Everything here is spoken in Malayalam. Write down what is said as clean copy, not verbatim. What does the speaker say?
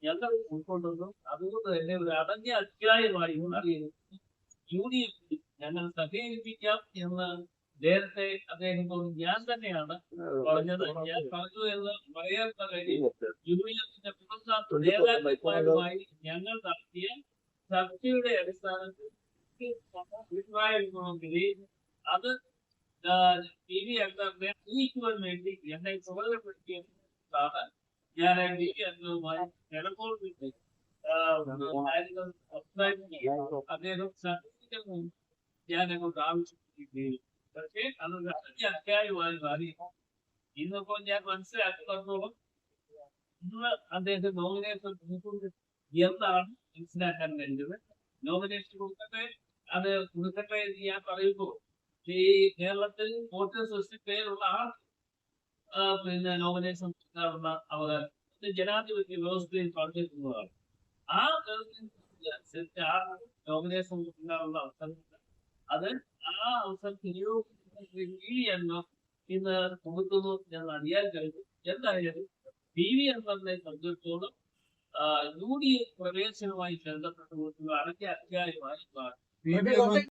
ഞങ്ങൾ ഉൾക്കൊള്ളുന്നു. അതുകൊണ്ട് തന്നെ ഒരു അടഞ്ഞ അധ്യായമായി യൂണിയൻ ഞങ്ങൾ സഹകരിപ്പിക്കാം എന്ന് നേരത്തെ അദ്ദേഹത്തോട് ഞാൻ തന്നെയാണ് പറഞ്ഞത്. ഞാൻ പറഞ്ഞു എന്ന് പറയേണ്ട കാര്യം യൂണിയന്റെ പുറത്താത്ത നേതാക്കന്മാരുമായി ഞങ്ങൾ നടത്തിയ ചർച്ചയുടെ അടിസ്ഥാനത്തിൽ അഭിപ്രായമെങ്കിൽ അത് ടി വി അംഗങ്ങളെ അറിയിക്കുവാൻ വേണ്ടി എന്നെ ചുമതലപ്പെടുത്തിയതാണ്. ഞാൻ ടി വി അംഗവുമായി ചിലപ്പോൾ അദ്ദേഹം സർട്ടിഫിക്കറ്റ് ഞാൻ അങ്ങോട്ട് ആവശ്യപ്പെടുകയും പക്ഷേ അതൊരു അഞ്ച് അധ്യായമായി മാറി. ഇന്നിപ്പോ ഞാൻ മനസ്സിലാക്കുന്നതോളം ഇന്ന് അദ്ദേഹം നോമിനേഷൻ എന്താണ് മനസ്സിലാക്കാൻ കഴിഞ്ഞത്. നോമിനേഷൻ കൊടുക്കട്ടെ, അത് കൊടുക്കട്ടെ എന്ന് ഞാൻ പറയുമ്പോൾ ഈ കേരളത്തിൽ വോട്ടർ സൃഷ്ടിപ്പേരുള്ള പിന്നെ നോമിനേഷൻ കൊടുക്കാനുള്ള അവകാശം ജനാധിപത്യ വ്യവസ്ഥയിൽ പങ്കെടുക്കുന്നതാണ്. ആ വ്യവസ്ഥ ആ നോമിനേഷൻ കൊടുക്കാനുള്ള അവസരം അത് ആ അവസരം വിനിയോഗിക്കുന്ന ഇന്ന് കൊടുക്കുന്നു എന്ന് അറിയാൻ കഴിഞ്ഞു. എന്തായാലും പി വി അൻവറിനെ സംബന്ധിച്ചിടത്തോളം യു ഡി എഫ് പ്രവേശനവുമായി ബന്ധപ്പെട്ടുകൊണ്ടുള്ള അടങ്ങിയ അധ്യായമായി മാറി.